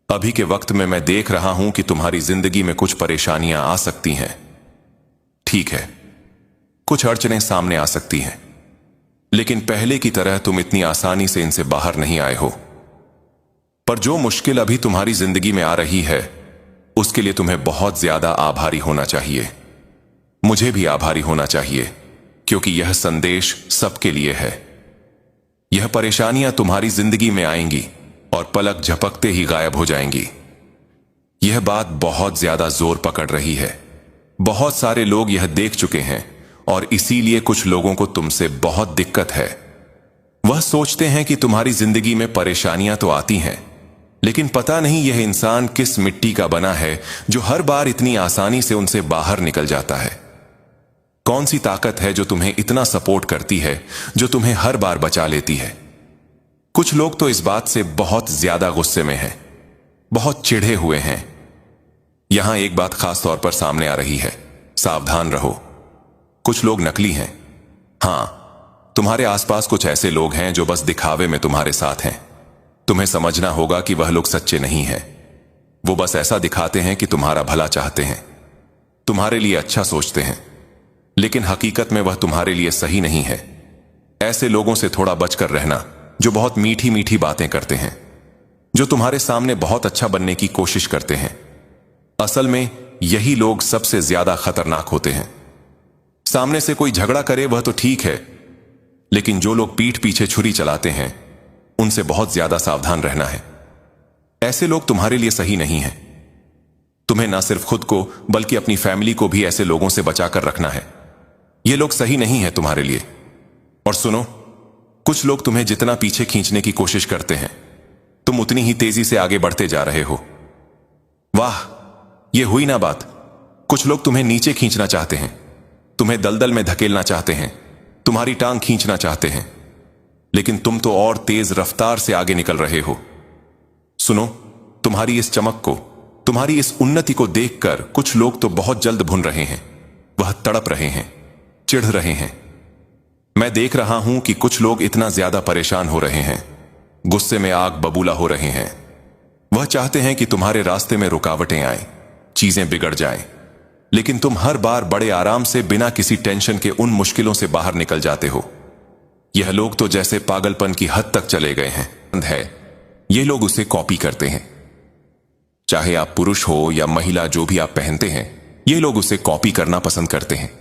अभी के वक्त में मैं देख रहा हूं कि तुम्हारी जिंदगी में कुछ परेशानियां आ सकती हैं। ठीक है, कुछ अड़चनें सामने आ सकती हैं, लेकिन पहले की तरह तुम इतनी आसानी से इनसे बाहर नहीं आए हो। पर जो मुश्किल अभी तुम्हारी जिंदगी में आ रही है, उसके लिए तुम्हें बहुत ज्यादा आभारी होना चाहिए। मुझे भी आभारी होना चाहिए, क्योंकि यह संदेश सबके लिए है। यह परेशानियां तुम्हारी जिंदगी में आएंगी और पलक झपकते ही गायब हो जाएंगी। यह बात बहुत ज्यादा जोर पकड़ रही है। बहुत सारे लोग यह देख चुके हैं और इसीलिए कुछ लोगों को तुमसे बहुत दिक्कत है। वह सोचते हैं कि तुम्हारी जिंदगी में परेशानियां तो आती हैं, लेकिन पता नहीं यह इंसान किस मिट्टी का बना है जो हर बार इतनी आसानी से उनसे बाहर निकल जाता है। कौन सी ताकत है जो तुम्हें इतना सपोर्ट करती है, जो तुम्हें हर बार बचा लेती है। कुछ लोग तो इस बात से बहुत ज्यादा गुस्से में हैं, बहुत चिढ़े हुए हैं। यहां एक बात खास तौर पर सामने आ रही है, सावधान रहो। कुछ लोग नकली हैं। हां, तुम्हारे आसपास कुछ ऐसे लोग हैं जो बस दिखावे में तुम्हारे साथ हैं। तुम्हें समझना होगा कि वह लोग सच्चे नहीं हैं। वो बस ऐसा दिखाते हैं कि तुम्हारा भला चाहते हैं, तुम्हारे लिए अच्छा सोचते हैं, लेकिन हकीकत में वह तुम्हारे लिए सही नहीं है। ऐसे लोगों से थोड़ा बचकर रहना, जो बहुत मीठी मीठी बातें करते हैं, जो तुम्हारे सामने बहुत अच्छा बनने की कोशिश करते हैं। असल में यही लोग सबसे ज्यादा खतरनाक होते हैं। सामने से कोई झगड़ा करे वह तो ठीक है, लेकिन जो लोग पीठ पीछे छुरी चलाते हैं, उनसे बहुत ज्यादा सावधान रहना है। ऐसे लोग तुम्हारे लिए सही नहीं हैं। तुम्हें ना सिर्फ खुद को बल्कि अपनी फैमिली को भी ऐसे लोगों से बचाकर रखना है। ये लोग सही नहीं है तुम्हारे लिए। और सुनो, कुछ लोग तुम्हें जितना पीछे खींचने की कोशिश करते हैं, तुम उतनी ही तेजी से आगे बढ़ते जा रहे हो। वाह, यह हुई ना बात। कुछ लोग तुम्हें नीचे खींचना चाहते हैं, तुम्हें दलदल में धकेलना चाहते हैं, तुम्हारी टांग खींचना चाहते हैं, लेकिन तुम तो और तेज रफ्तार से आगे निकल रहे हो। सुनो, तुम्हारी इस चमक को, तुम्हारी इस उन्नति को देखकर कुछ लोग तो बहुत जल्द भुन रहे हैं। वह तड़प रहे हैं, चिढ़ रहे हैं। मैं देख रहा हूं कि कुछ लोग इतना ज्यादा परेशान हो रहे हैं, गुस्से में आग बबूला हो रहे हैं। वह चाहते हैं कि तुम्हारे रास्ते में रुकावटें आएं, चीजें बिगड़ जाएं, लेकिन तुम हर बार बड़े आराम से बिना किसी टेंशन के उन मुश्किलों से बाहर निकल जाते हो। यह लोग तो जैसे पागलपन की हद तक चले गए हैं। ये लोग उसे कॉपी करते हैं। चाहे आप पुरुष हो या महिला, जो भी आप पहनते हैं, ये लोग उसे कॉपी करना पसंद करते हैं।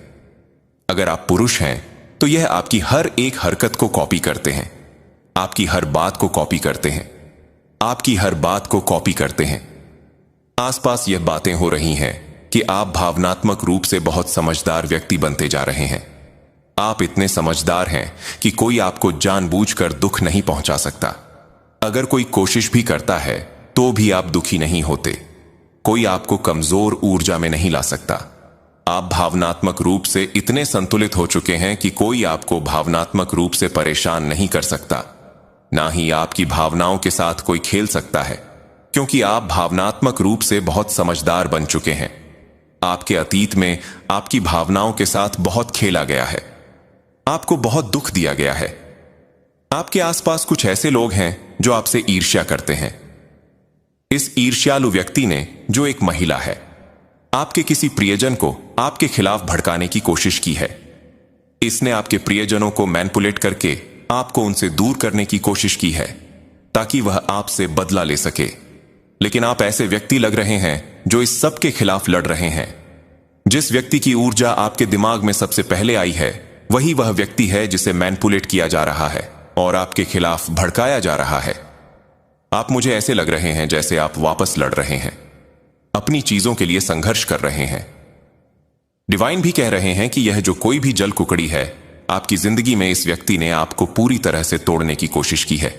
अगर आप पुरुष हैं तो यह आपकी हर एक हरकत को कॉपी करते हैं, आपकी हर बात को कॉपी करते हैं, आपकी हर बात को कॉपी करते हैं। आसपास यह बातें हो रही हैं कि आप भावनात्मक रूप से बहुत समझदार व्यक्ति बनते जा रहे हैं। आप इतने समझदार हैं कि कोई आपको जानबूझकर दुख नहीं पहुंचा सकता। अगर कोई कोशिश भी करता है तो भी आप दुखी नहीं होते। कोई आपको कमजोर ऊर्जा में नहीं ला सकता। आप भावनात्मक रूप से इतने संतुलित हो चुके हैं कि कोई आपको भावनात्मक रूप से परेशान नहीं कर सकता। ना ही आपकी भावनाओं के साथ कोई खेल सकता है, क्योंकि आप भावनात्मक रूप से बहुत समझदार बन चुके हैं। आपके अतीत में आपकी भावनाओं के साथ बहुत खेला गया है, आपको बहुत दुख दिया गया है। आपके आसपास कुछ ऐसे लोग हैं जो आपसे ईर्ष्या करते हैं। इस ईर्ष्यालु व्यक्ति ने, जो एक महिला है, आपके किसी प्रियजन को आपके खिलाफ भड़काने की कोशिश की है। इसने आपके प्रियजनों को मैनिपुलेट करके आपको उनसे दूर करने की कोशिश की है, ताकि वह आपसे बदला ले सके। लेकिन आप ऐसे व्यक्ति लग रहे हैं जो इस सब के खिलाफ लड़ रहे हैं। जिस व्यक्ति की ऊर्जा आपके दिमाग में सबसे पहले आई है, वही वह व्यक्ति है जिसे मैनिपुलेट किया जा रहा है और आपके खिलाफ भड़काया जा रहा है। आप मुझे ऐसे लग रहे हैं जैसे आप वापस लड़ रहे हैं, अपनी चीजों के लिए संघर्ष कर रहे हैं। डिवाइन भी कह रहे हैं कि यह जो कोई भी जल कुकड़ी है, आपकी जिंदगी में इस व्यक्ति ने आपको पूरी तरह से तोड़ने की कोशिश की है,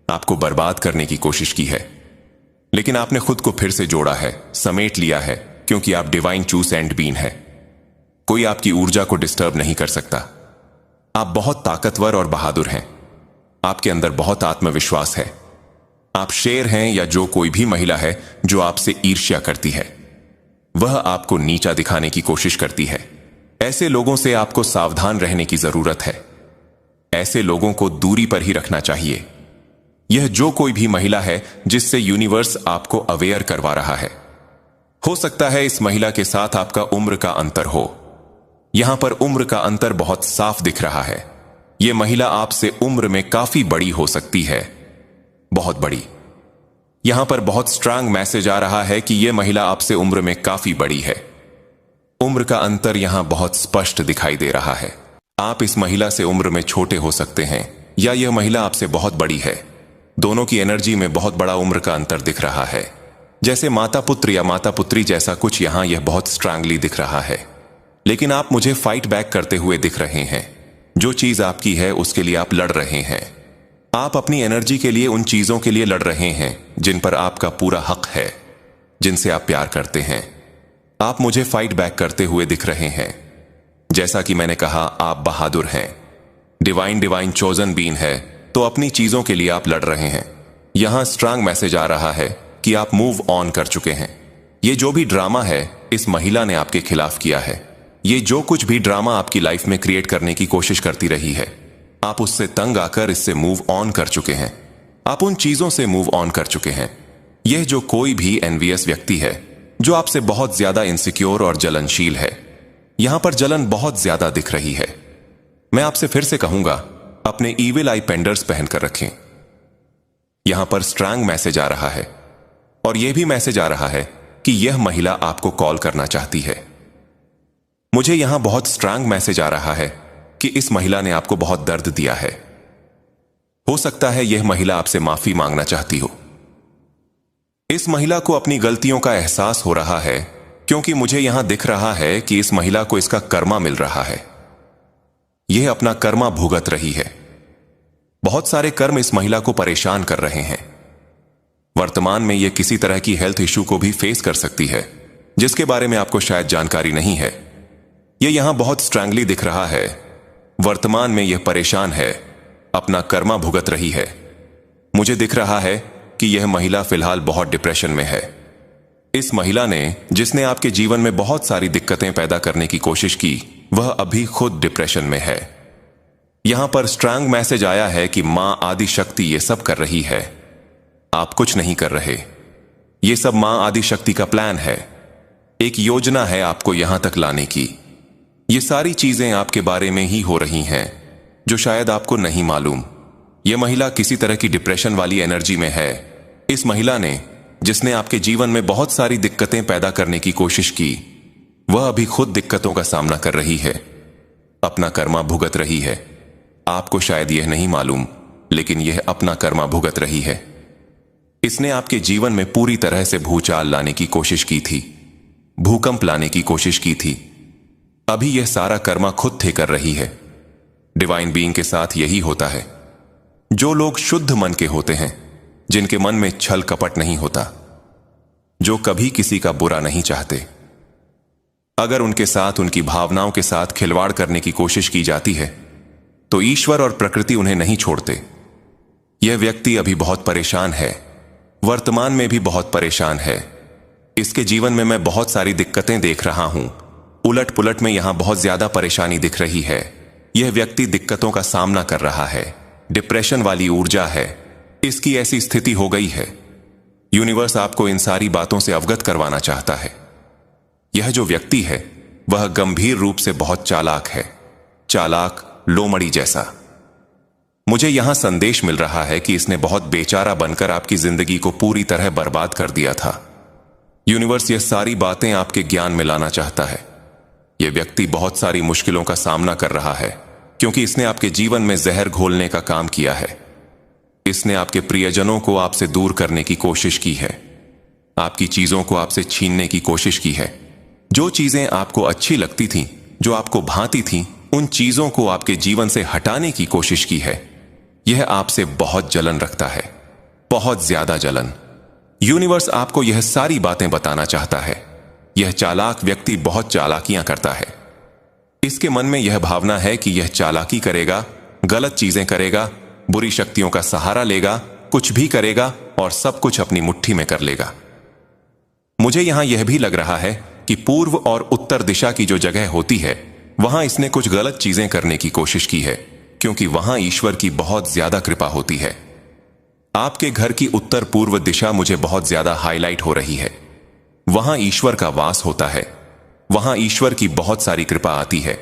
आपको बर्बाद करने की कोशिश की है। लेकिन आपने खुद को फिर से जोड़ा है, समेट लिया है, क्योंकि आप डिवाइन चूस एंड बीन है। कोई आपकी ऊर्जा को डिस्टर्ब नहीं कर सकता। आप बहुत ताकतवर और बहादुर हैं। आपके अंदर बहुत आत्मविश्वास है। आप शेर हैं या जो कोई भी महिला है जो आपसे ईर्ष्या करती है, वह आपको नीचा दिखाने की कोशिश करती है। ऐसे लोगों से आपको सावधान रहने की जरूरत है। ऐसे लोगों को दूरी पर ही रखना चाहिए। यह जो कोई भी महिला है जिससे यूनिवर्स आपको अवेयर करवा रहा है। हो सकता है इस महिला के साथ आपका उम्र का अंतर हो। यहां पर उम्र का अंतर बहुत साफ दिख रहा है। यह महिला आपसे उम्र में काफी बड़ी हो सकती है, बहुत बड़ी। यहां पर बहुत स्ट्रांग मैसेज आ रहा है कि यह महिला आपसे उम्र में काफी बड़ी है। उम्र का अंतर यहां बहुत स्पष्ट दिखाई दे रहा है। आप इस महिला से उम्र में छोटे हो सकते हैं या यह महिला आपसे बहुत बड़ी है। दोनों की एनर्जी में बहुत बड़ा उम्र का अंतर दिख रहा है, जैसे माता पुत्र या माता पुत्री जैसा कुछ। यहां यह बहुत स्ट्रांगली दिख रहा है, लेकिन आप मुझे फाइट बैक करते हुए दिख रहे हैं। जो चीज आपकी है उसके लिए आप लड़ रहे हैं। आप अपनी एनर्जी के लिए उन चीजों के लिए लड़ रहे हैं जिन पर आपका पूरा हक है, जिनसे आप प्यार करते हैं। आप मुझे फाइट बैक करते हुए दिख रहे हैं। जैसा कि मैंने कहा, आप बहादुर हैं। डिवाइन चोजन बीन है, तो अपनी चीजों के लिए आप लड़ रहे हैं। यहां स्ट्रांग मैसेज आ रहा है कि आप मूव ऑन कर चुके हैं। ये जो भी ड्रामा है इस महिला ने आपके खिलाफ किया है, ये जो कुछ भी ड्रामा आपकी लाइफ में क्रिएट करने की कोशिश करती रही है, आप उससे तंग आकर इससे मूव ऑन कर चुके हैं। आप उन चीजों से मूव ऑन कर चुके हैं। यह जो कोई भी एनवियस व्यक्ति है जो आपसे बहुत ज्यादा इनसिक्योर और जलनशील है, यहां पर जलन बहुत ज्यादा दिख रही है। मैं आपसे फिर से कहूंगा, अपने ईविल आई पेंडर्स पहनकर रखें। यहां पर स्ट्रांग मैसेज आ रहा है और यह भी मैसेज आ रहा है कि यह महिला आपको कॉल करना चाहती है। मुझे यहां बहुत स्ट्रांग मैसेज आ रहा है कि इस महिला ने आपको बहुत दर्द दिया है। हो सकता है यह महिला आपसे माफी मांगना चाहती हो। इस महिला को अपनी गलतियों का एहसास हो रहा है, क्योंकि मुझे यहां दिख रहा है कि इस महिला को इसका कर्मा मिल रहा है। यह अपना कर्मा भुगत रही है। बहुत सारे कर्म इस महिला को परेशान कर रहे हैं। वर्तमान में यह किसी तरह की हेल्थ इश्यू को भी फेस कर सकती है, जिसके बारे में आपको शायद जानकारी नहीं है। यह यहां बहुत स्ट्रांगली दिख रहा है। वर्तमान में यह परेशान है, अपना कर्मा भुगत रही है। मुझे दिख रहा है कि यह महिला फिलहाल बहुत डिप्रेशन में है। इस महिला ने, जिसने आपके जीवन में बहुत सारी दिक्कतें पैदा करने की कोशिश की, वह अभी खुद डिप्रेशन में है। यहां पर स्ट्रांग मैसेज आया है कि मां आदि शक्ति ये सब कर रही है, आप कुछ नहीं कर रहे। ये सब मां आदि शक्ति का प्लान है, एक योजना है आपको यहां तक लाने की। ये सारी चीजें आपके बारे में ही हो रही हैं, जो शायद आपको नहीं मालूम। यह महिला किसी तरह की डिप्रेशन वाली एनर्जी में है। इस महिला ने, जिसने आपके जीवन में बहुत सारी दिक्कतें पैदा करने की कोशिश की, वह अभी खुद दिक्कतों का सामना कर रही है, अपना कर्मा भुगत रही है। आपको शायद यह नहीं मालूम, लेकिन यह अपना कर्मा भुगत रही है। इसने आपके जीवन में पूरी तरह से भूचाल लाने की कोशिश की थी, भूकंप लाने की कोशिश की थी। अभी यह सारा कर्मा खुद थे कर रही है। डिवाइन बीइंग के साथ यही होता है। जो लोग शुद्ध मन के होते हैं, जिनके मन में छल कपट नहीं होता, जो कभी किसी का बुरा नहीं चाहते, अगर उनके साथ, उनकी भावनाओं के साथ खिलवाड़ करने की कोशिश की जाती है, तो ईश्वर और प्रकृति उन्हें नहीं छोड़ते। यह व्यक्ति अभी बहुत परेशान है, वर्तमान में भी बहुत परेशान है। इसके जीवन में मैं बहुत सारी दिक्कतें देख रहा हूं। उलट पुलट में यहां बहुत ज्यादा परेशानी दिख रही है। यह व्यक्ति दिक्कतों का सामना कर रहा है, डिप्रेशन वाली ऊर्जा है, इसकी ऐसी स्थिति हो गई है। यूनिवर्स आपको इन सारी बातों से अवगत करवाना चाहता है। यह जो व्यक्ति है, वह गंभीर रूप से बहुत चालाक है, चालाक लोमड़ी जैसा। मुझे यहां संदेश मिल रहा है कि इसने बहुत बेचारा बनकर आपकी जिंदगी को पूरी तरह बर्बाद कर दिया था। यूनिवर्स यह सारी बातें आपके ज्ञान में लाना चाहता है। यह व्यक्ति बहुत सारी मुश्किलों का सामना कर रहा है, क्योंकि इसने आपके जीवन में जहर घोलने का काम किया है। इसने आपके प्रियजनों को आपसे दूर करने की कोशिश की है, आपकी चीजों को आपसे छीनने की कोशिश की है। जो चीजें आपको अच्छी लगती थीं, जो आपको भाती थीं, उन चीजों को आपके जीवन से हटाने की कोशिश की है। यह आपसे बहुत जलन रखता है, बहुत ज्यादा जलन। यूनिवर्स आपको यह सारी बातें बताना चाहता है। यह चालाक व्यक्ति बहुत चालाकियां करता है। इसके मन में यह भावना है कि यह चालाकी करेगा, गलत चीजें करेगा, बुरी शक्तियों का सहारा लेगा, कुछ भी करेगा और सब कुछ अपनी मुट्ठी में कर लेगा। मुझे यहां यह भी लग रहा है कि पूर्व और उत्तर दिशा की जो जगह होती है, वहां इसने कुछ गलत चीजें करने की कोशिश की है, क्योंकि वहां ईश्वर की बहुत ज्यादा कृपा होती है। आपके घर की उत्तर पूर्व दिशा मुझे बहुत ज्यादा हाईलाइट हो रही है। वहां ईश्वर का वास होता है, वहां ईश्वर की बहुत सारी कृपा आती है।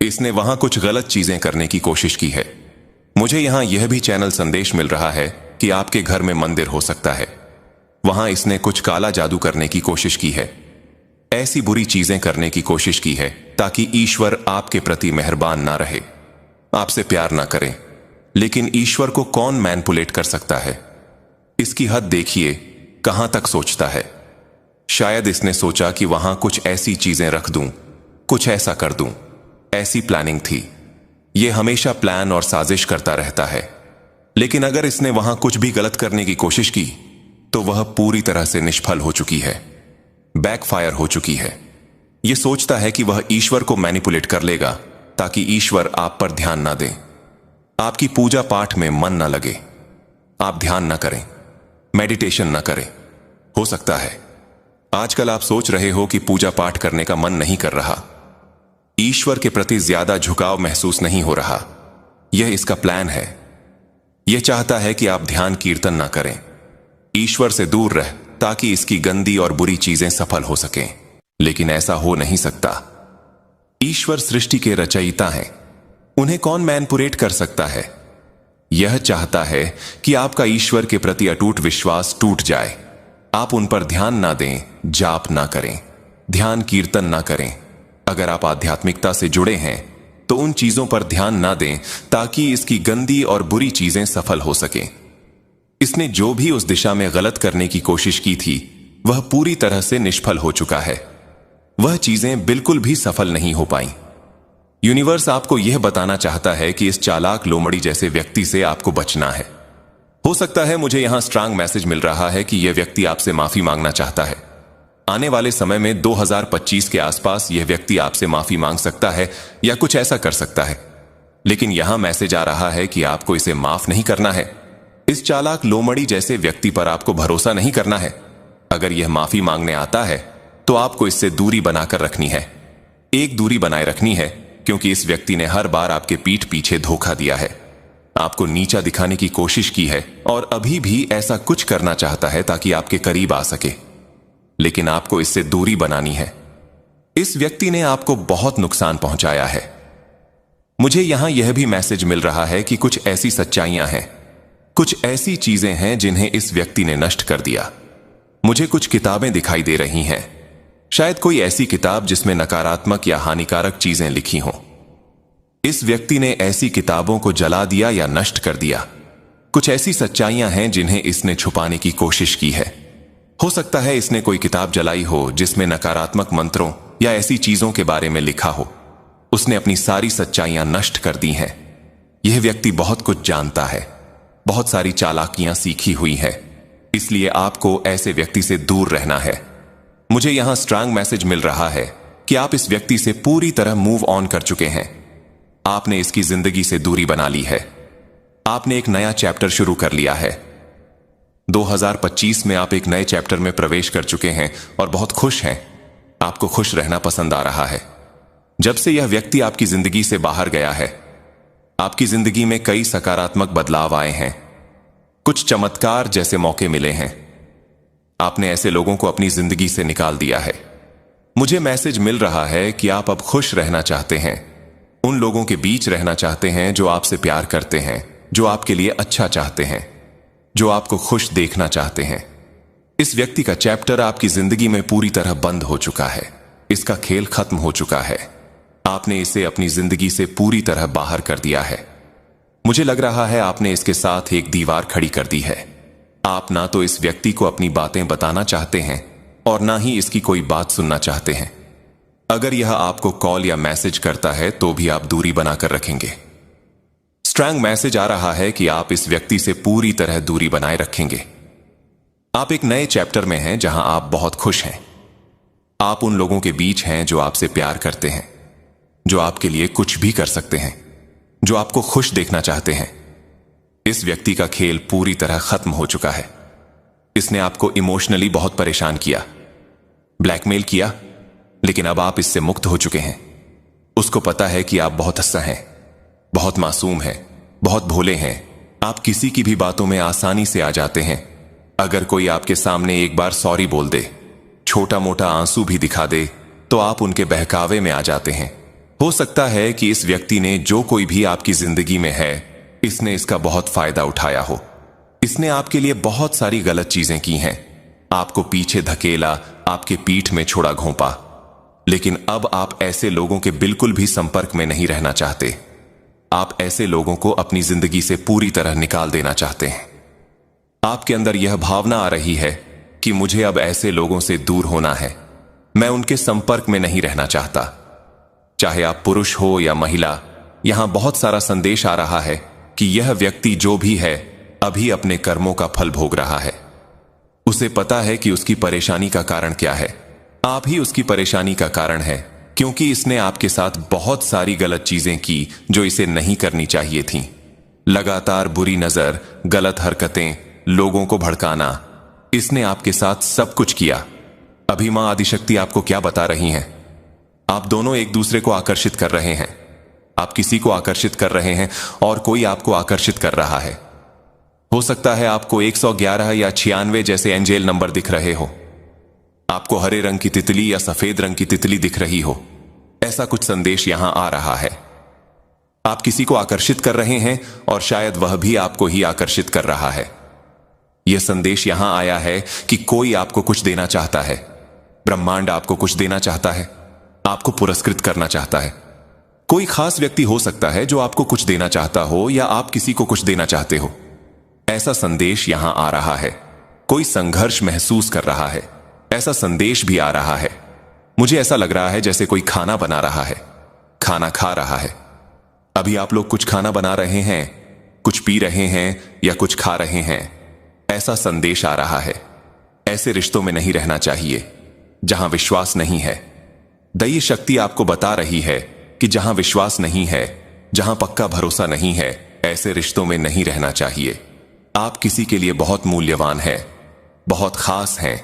इसने वहां कुछ गलत चीजें करने की कोशिश की है। मुझे यहां यह भी चैनल संदेश मिल रहा है कि आपके घर में मंदिर हो सकता है। वहां इसने कुछ काला जादू करने की कोशिश की है, ऐसी बुरी चीजें करने की कोशिश की है ताकि ईश्वर आपके प्रति मेहरबान ना रहे, आपसे प्यार ना करें। लेकिन ईश्वर को कौन मैनिपुलेट कर सकता है? इसकी हद देखिए, कहां तक सोचता है। शायद इसने सोचा कि वहां कुछ ऐसी चीजें रख दूं, कुछ ऐसा कर दूं। ऐसी प्लानिंग थी। यह हमेशा प्लान और साजिश करता रहता है। लेकिन अगर इसने वहां कुछ भी गलत करने की कोशिश की, तो वह पूरी तरह से निष्फल हो चुकी है, बैकफायर हो चुकी है। यह सोचता है कि वह ईश्वर को मैनिपुलेट कर लेगा ताकि ईश्वर आप पर ध्यान ना दें, आपकी पूजा पाठ में मन ना लगे, आप ध्यान ना करें, मेडिटेशन ना करें। हो सकता है आजकल आप सोच रहे हो कि पूजा पाठ करने का मन नहीं कर रहा, ईश्वर के प्रति ज्यादा झुकाव महसूस नहीं हो रहा। यह इसका प्लान है। यह चाहता है कि आप ध्यान कीर्तन ना करें, ईश्वर से दूर रह, ताकि इसकी गंदी और बुरी चीजें सफल हो सकें। लेकिन ऐसा हो नहीं सकता। ईश्वर सृष्टि के रचयिता हैं, उन्हें कौन मैनिपुलेट कर सकता है? यह चाहता है कि आपका ईश्वर के प्रति अटूट विश्वास टूट जाए, आप उन पर ध्यान ना दें, जाप ना करें, ध्यान कीर्तन ना करें। अगर आप आध्यात्मिकता से जुड़े हैं तो उन चीजों पर ध्यान ना दें ताकि इसकी गंदी और बुरी चीजें सफल हो सकें। इसने जो भी उस दिशा में गलत करने की कोशिश की थी, वह पूरी तरह से निष्फल हो चुका है। वह चीजें बिल्कुल भी सफल नहीं हो पाई। यूनिवर्स आपको यह बताना चाहता है कि इस चालाक लोमड़ी जैसे व्यक्ति से आपको बचना है। हो सकता है मुझे यहां स्ट्रांग मैसेज मिल रहा है कि यह व्यक्ति आपसे माफी मांगना चाहता है। आने वाले समय में 2025 के आसपास यह व्यक्ति आपसे माफी मांग सकता है या कुछ ऐसा कर सकता है, लेकिन यहां मैसेज आ रहा है कि आपको इसे माफ नहीं करना है। इस चालाक लोमड़ी जैसे व्यक्ति पर आपको भरोसा नहीं करना है। अगर यह माफी मांगने आता है तो आपको इससे दूरी बनाकर रखनी है। एक दूरी बनाए रखनी है, क्योंकि इस व्यक्ति ने हर बार आपके पीठ पीछे धोखा दिया है, आपको नीचा दिखाने की कोशिश की है और अभी भी ऐसा कुछ करना चाहता है ताकि आपके करीब आ सके, लेकिन आपको इससे दूरी बनानी है। इस व्यक्ति ने आपको बहुत नुकसान पहुंचाया है। मुझे यहां यह भी मैसेज मिल रहा है कि कुछ ऐसी सच्चाइयां हैं, कुछ ऐसी चीजें हैं जिन्हें इस व्यक्ति ने नष्ट कर दिया। मुझे कुछ किताबें दिखाई दे रही हैं, शायद कोई ऐसी किताब जिसमें नकारात्मक या हानिकारक चीजें लिखी हों। इस व्यक्ति ने ऐसी किताबों को जला दिया या नष्ट कर दिया। कुछ ऐसी सच्चाइयां हैं जिन्हें इसने छुपाने की कोशिश की है। हो सकता है इसने कोई किताब जलाई हो जिसमें नकारात्मक मंत्रों या ऐसी चीजों के बारे में लिखा हो। उसने अपनी सारी सच्चाइयां नष्ट कर दी हैं। यह व्यक्ति बहुत कुछ जानता है, बहुत सारी चालाकियां सीखी हुई है, इसलिए आपको ऐसे व्यक्ति से दूर रहना है। मुझे यहां स्ट्रांग मैसेज मिल रहा है कि आप इस व्यक्ति से पूरी तरह मूव ऑन कर चुके हैं। आपने इसकी जिंदगी से दूरी बना ली है। आपने एक नया चैप्टर शुरू कर लिया है। 2025 में आप एक नए चैप्टर में प्रवेश कर चुके हैं और बहुत खुश हैं। आपको खुश रहना पसंद आ रहा है। जब से यह व्यक्ति आपकी जिंदगी से बाहर गया है, आपकी जिंदगी में कई सकारात्मक बदलाव आए हैं। कुछ चमत्कार जैसे मौके मिले हैं। आपने ऐसे लोगों को अपनी जिंदगी से निकाल दिया है। मुझे मैसेज मिल रहा है कि आप अब खुश रहना चाहते हैं, उन लोगों के बीच रहना चाहते हैं जो आपसे प्यार करते हैं, जो आपके लिए अच्छा चाहते हैं, जो आपको खुश देखना चाहते हैं। इस व्यक्ति का चैप्टर आपकी जिंदगी में पूरी तरह बंद हो चुका है। इसका खेल खत्म हो चुका है। आपने इसे अपनी जिंदगी से पूरी तरह बाहर कर दिया है। मुझे लग रहा है आपने इसके साथ एक दीवार खड़ी कर दी है। आप ना तो इस व्यक्ति को अपनी बातें बताना चाहते हैं और ना ही इसकी कोई बात सुनना चाहते हैं। अगर यह आपको कॉल या मैसेज करता है तो भी आप दूरी बनाकर रखेंगे। स्ट्रांग मैसेज आ रहा है कि आप इस व्यक्ति से पूरी तरह दूरी बनाए रखेंगे। आप एक नए चैप्टर में हैं जहां आप बहुत खुश हैं। आप उन लोगों के बीच हैं जो आपसे प्यार करते हैं, जो आपके लिए कुछ भी कर सकते हैं, जो आपको खुश देखना चाहते हैं। इस व्यक्ति का खेल पूरी तरह खत्म हो चुका है। इसने आपको इमोशनली बहुत परेशान किया, ब्लैकमेल किया, लेकिन अब आप इससे मुक्त हो चुके हैं। उसको पता है कि आप बहुत अच्छा हैं, बहुत मासूम हैं, बहुत भोले हैं। आप किसी की भी बातों में आसानी से आ जाते हैं। अगर कोई आपके सामने एक बार सॉरी बोल दे, छोटा मोटा आंसू भी दिखा दे, तो आप उनके बहकावे में आ जाते हैं। हो सकता है कि इस व्यक्ति ने जो कोई भी आपकी जिंदगी में है, इसने इसका बहुत फायदा उठाया हो। इसने आपके लिए बहुत सारी गलत चीजें की हैं, आपको पीछे धकेला, आपके पीठ में छोड़ा घोंपा, लेकिन अब आप ऐसे लोगों के बिल्कुल भी संपर्क में नहीं रहना चाहते। आप ऐसे लोगों को अपनी जिंदगी से पूरी तरह निकाल देना चाहते हैं। आपके अंदर यह भावना आ रही है कि मुझे अब ऐसे लोगों से दूर होना है। मैं उनके संपर्क में नहीं रहना चाहता। चाहे आप पुरुष हो या महिला, यहां बहुत सारा संदेश आ रहा है कि यह व्यक्ति जो भी है अभी अपने कर्मों का फल भोग रहा है। उसे पता है कि उसकी परेशानी का कारण क्या है। आप ही उसकी परेशानी का कारण है, क्योंकि इसने आपके साथ बहुत सारी गलत चीजें की जो इसे नहीं करनी चाहिए थीं। लगातार बुरी नजर, गलत हरकतें, लोगों को भड़काना, इसने आपके साथ सब कुछ किया। अभी मां आदिशक्ति आपको क्या बता रही हैं? आप दोनों एक दूसरे को आकर्षित कर रहे हैं। आप किसी को आकर्षित कर रहे हैं और कोई आपको आकर्षित कर रहा है। हो सकता है आपको 111 या 96 जैसे एंजेल नंबर दिख रहे हो। आपको हरे रंग की तितली या सफेद रंग की तितली दिख रही हो। ऐसा कुछ संदेश यहां आ रहा है। आप किसी को आकर्षित कर रहे हैं और शायद वह भी आपको ही आकर्षित कर रहा है। यह संदेश यहां आया है कि कोई आपको कुछ देना चाहता है। ब्रह्मांड आपको कुछ देना चाहता है, आपको पुरस्कृत करना चाहता है। कोई खास व्यक्ति हो सकता है जो आपको कुछ देना चाहता हो या आप किसी को कुछ देना चाहते हो। ऐसा संदेश यहां आ रहा है। कोई संघर्ष महसूस कर रहा है, ऐसा संदेश भी आ रहा है। मुझे ऐसा लग रहा है जैसे कोई खाना बना रहा है, खाना खा रहा है। अभी आप लोग कुछ खाना बना रहे हैं, कुछ पी रहे हैं या कुछ खा रहे हैं। ऐसा संदेश आ रहा है। ऐसे रिश्तों में नहीं रहना चाहिए। जहां विश्वास नहीं है। दैवीय शक्ति आपको बता रही है कि जहां विश्वास नहीं है, जहां पक्का भरोसा नहीं है, ऐसे रिश्तों में नहीं रहना चाहिए। आप किसी के लिए बहुत मूल्यवान हैं, बहुत खास हैं।